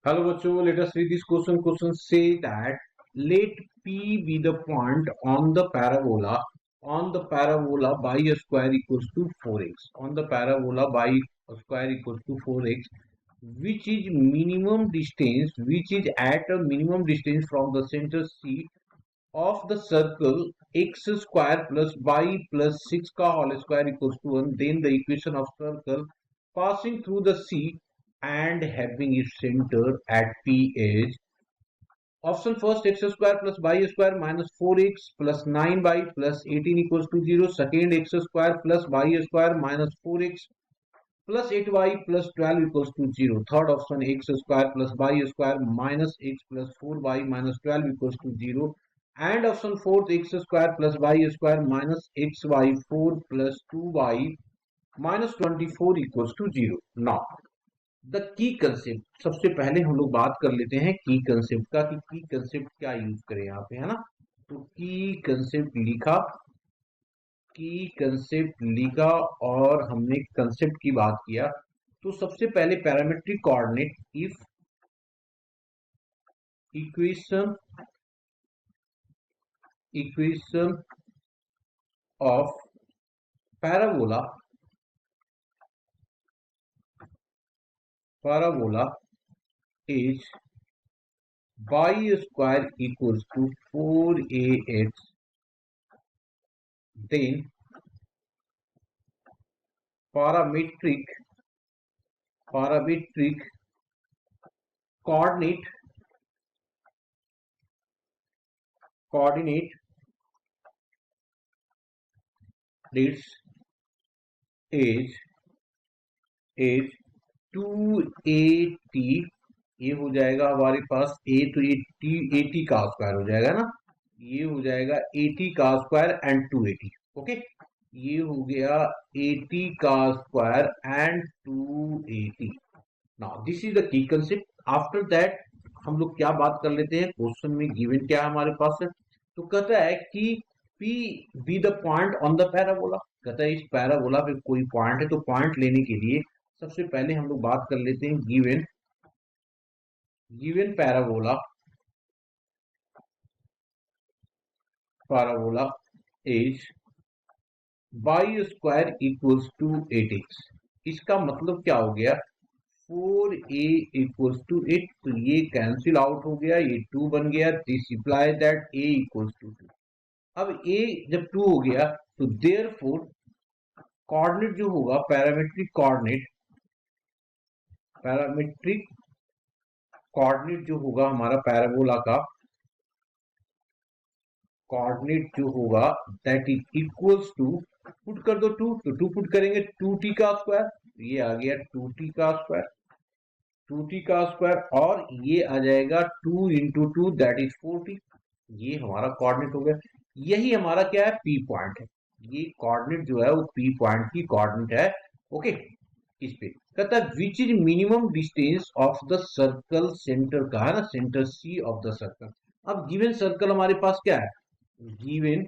Hello बच्चों, let us read this question. Question say that let P be the point on the parabola by a square equals to 4x. On the parabola by a square equals to 4x, which is at a minimum distance from the center C of the circle x square plus y plus 6 का whole square equals to 1. Then the equation of circle passing through the C and having its center at P is option first x square plus y square minus 4x plus 9y plus 18 equals to 0. Second x square plus y square minus 4x plus 8y plus 12 equals to 0. Third option x square plus y square minus x plus 4y minus 12 equals to 0. And option fourth x square plus y square minus xy 4 plus 2y minus 24 equals to 0. Now the key concept, सबसे पहले हम लोग बात कर लेते हैं की concept का कि की कंसेप्ट क्या यूज करें यहाँ पे, है ना। तो की कंसेप्ट लिखा और हमने कंसेप्ट की बात किया। तो सबसे पहले parametric coordinate if equation of parabola is y square equals to 4ax, then parametric coordinate this is 2at, ये हो जाएगा हमारे पास a, तो ये at का स्क्वायर हो जाएगा ना, ये हो जाएगा 80 का स्क्वायर एंड 280. ओके, ये हो गया 80 का square and 280. Now this is the key concept. After that हम लोग क्या बात कर लेते हैं, क्वेश्चन में गिवन क्या है हमारे पास है. तो कहता है कि P be the point on the parabola. कहता है इस पैराबोला पे कोई पॉइंट है, तो पॉइंट लेने के लिए सबसे पहले हम लोग बात कर लेते हैं given parabola is y square equals to 8x. इसका मतलब क्या हो गया, 4a equals to 8. तो ये कैंसिल आउट हो गया, ये 2 बन गया. This imply that a equals to 2. अब a जब 2 हो गया तो देयरफॉर कोऑर्डिनेट जो होगा पैरामेट्रिक कोऑर्डिनेट जो होगा हमारा पैराबोला का कोऑर्डिनेट जो होगा that is equals to, put कर दो 2, तो 2 पुट करेंगे 2t का स्क्वायर, ये आ गया 2t का स्क्वायर और ये आ जाएगा 2 इंटू 2 दैट इज 4t. ये हमारा कोऑर्डिनेट हो गया. यही हमारा क्या है, पी पॉइंट है. ये कोऑर्डिनेट जो है वो पी पॉइंट की कोऑर्डिनेट है. ओके, इस पे कहता है which is minimum distance of the circle centre का, है ना, centre C of the circle. अब गिवन सर्कल हमारे पास क्या है, गिवन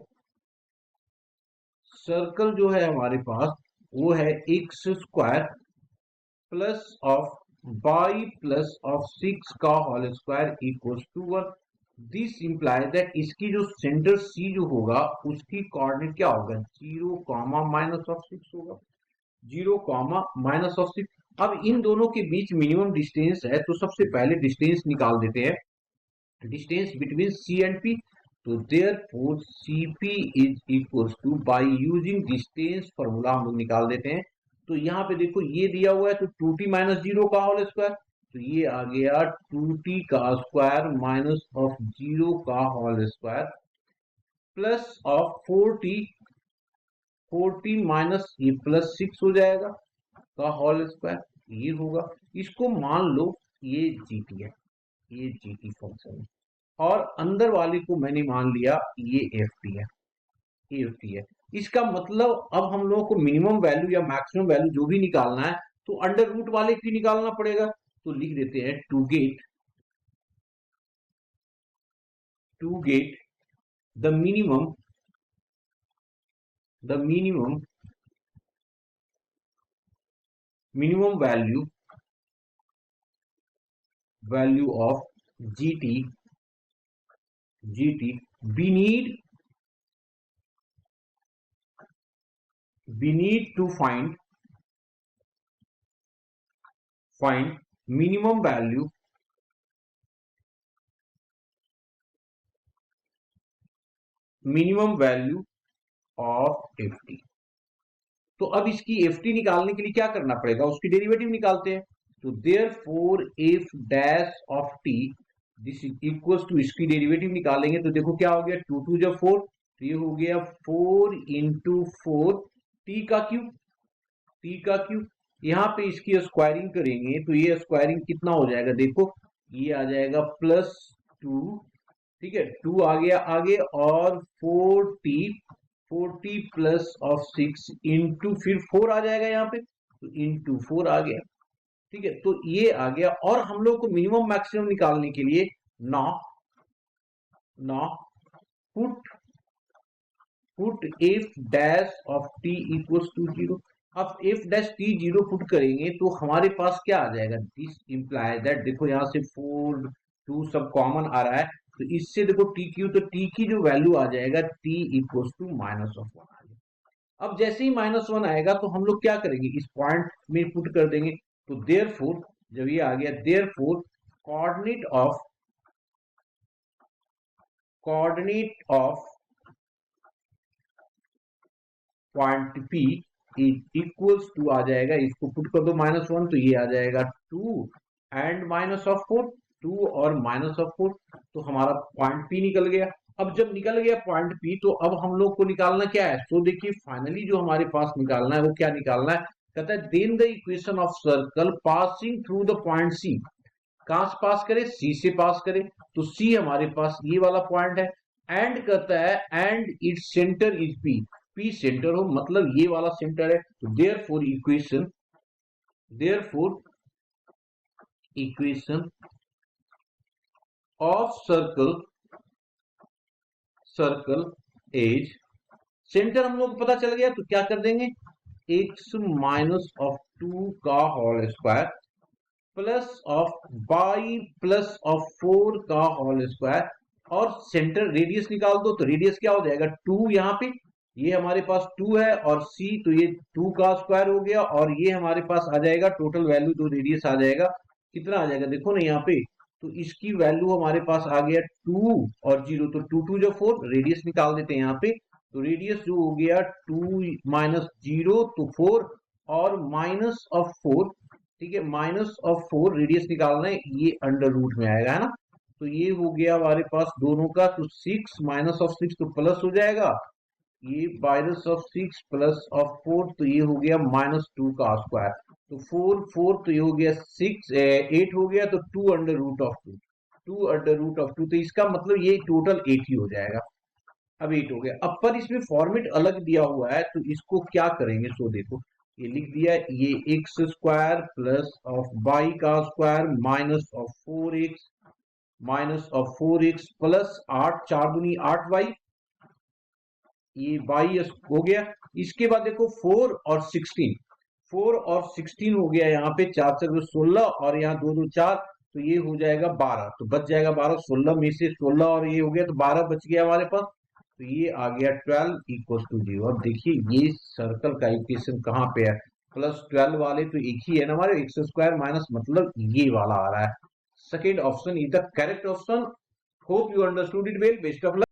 सर्कल जो है हमारे पास वो है x square plus of y plus of 6 का whole square equals to 1. This imply that इसकी जो सेंटर सी जो होगा उसकी कोऑर्डिनेट क्या होगा, 0 कॉमा माइनस ऑफ 6 होगा, 0 कॉमा माइनस ऑफ 6. अब इन दोनों के बीच मिनिमम डिस्टेंस है, तो सबसे पहले डिस्टेंस निकाल देते हैं, distance between C and P. तो therefore Cp is equals to, by using distance formula हम लोग निकाल देते हैं. तो यहाँ पे देखो ये दिया हुआ है, तो 2t माइनस 0 का होल स्क्वायर, तो ये आ गया 2t का स्क्वायर माइनस ऑफ 0 का whole square plus of 4t minus ये प्लस 6 हो जाएगा का होल स्क्वायर, ये होगा. इसको मान लो ये gt है, ये gt फंक्शन है, और अंदर वाले को मैंने मान लिया ये एफ टी है. इसका मतलब अब हम लोगों को मिनिमम वैल्यू या मैक्सिमम वैल्यू जो भी निकालना है तो अंडर रूट वाले की निकालना पड़ेगा. तो लिख देते हैं to get the minimum value value of gt we need to find minimum value of ft। तो अब इसकी ft निकालने के लिए क्या करना पड़ेगा, उसकी डेरिवेटिव निकालते हैं। तो therefore F dash of T this is equals to, इसकी डेरिवेटिव निकालेंगे तो देखो क्या हो गया, 2 जब 4 तो ये हो गया 4 इंटू 4 टी का क्यूब। यहाँ पे इसकी स्क्वायरिंग करेंगे तो ये स्क्वायरिंग कितना हो जाएगा, देखो ये आ जाएगा +2, ठीक है 2 आ गया आगे, और 40 प्लस ऑफ 6 इंटू फिर 4 आ जाएगा यहाँ पे, तो इंटू 4 आ गया, ठीक है। तो ये आ गया, और हम लोग को मिनिमम मैक्सिमम निकालने के लिए ना put F dash of T equals to 0। अब एफ डैश टी 0 पुट करेंगे तो हमारे पास क्या आ जाएगा, दिस इंप्लाइज दैट, देखो यहाँ से 4 2 सब कॉमन आ रहा है, तो इससे देखो टी क्यू, तो टी की जो वैल्यू आ जाएगा टी इक्वल्स टू -1 आ जाएगा। अब जैसे ही -1 आएगा तो हम लोग क्या करेंगे, इस पॉइंट में पुट कर देंगे। तो देयरफॉर जब ये आ गया, therefore coordinate of point P equals to आ जाएगा, इसको पुट कर दो -1 तो ये आ जाएगा 2 एंड -4, 2 और -4, तो हमारा पॉइंट P निकल गया। अब जब निकल गया पॉइंट P तो अब हम लोग को निकालना क्या है, तो देखिए फाइनली जो हमारे पास निकालना है वो क्या निकालना है, कहता है then the equation of circle passing through the point C, कहां से पास करे, C से पास करे, तो C हमारे पास ये वाला पॉइंट है, एंड कहता है and its centre is P centre हो, मतलब ये वाला सेंटर है। तो therefore equation of circle as, centre हम लोग को पता चल गया, तो क्या कर देंगे, x -2 का whole square plus of y plus of 4 का होल स्क्वायर, और सेंटर रेडियस निकाल दो, तो रेडियस क्या हो जाएगा 2, यहाँ पे ये हमारे पास 2 है, और c तो ये 2 का स्क्वायर हो गया, और ये हमारे पास आ जाएगा टोटल वैल्यू, तो रेडियस आ जाएगा कितना आ जाएगा, देखो ना यहाँ पे, तो इसकी वैल्यू हमारे पास आ गया 2 और 0, तो 2 2 जो 4, रेडियस निकाल देते हैं यहाँ पे, तो रेडियस जो हो गया 2 -0 तो 4 और -4, ठीक है -4 रेडियस निकालना है, ये अंडर रूट में आएगा, है ना। तो ये हो गया हमारे पास दोनों का, तो 6 -6 तो प्लस हो जाएगा, ये -6 प्लस ऑफ 4 तो ये हो गया -2 का स्क्वायर, तो 4 4 तो ये हो गया 6 8 हो गया, तो 2 अंडर रूट ऑफ 2, तो इसका मतलब ये टोटल 8 ही हो जाएगा। अब 8 हो गया, अब पर इसमें फॉर्मेट अलग दिया हुआ है, तो इसको क्या करेंगे, सो देखो ये लिख दिया, ये x square plus of y का square minus of 4x plus 8 4 दूनी 8 वाई, ये बाई हो गया। इसके बाद देखो 4 और 16 हो गया, यहाँ पे 4 4 16, और यहाँ 2 2 4, तो ये हो जाएगा 12, तो बच जाएगा 12, 16 में से 16 और ये हो गया, तो 12 बच गया हमारे पास, तो ये आ गया 12 इक्वल टू 0। अब देखिए ये सर्कल का इक्वेशन कहाँ पे है, +12 वाले तो एक ही है ना हमारे, एक्स स्क्वायर माइनस, मतलब ये वाला आ रहा है। Second option is the correct option. Hope you understood it well, best of luck.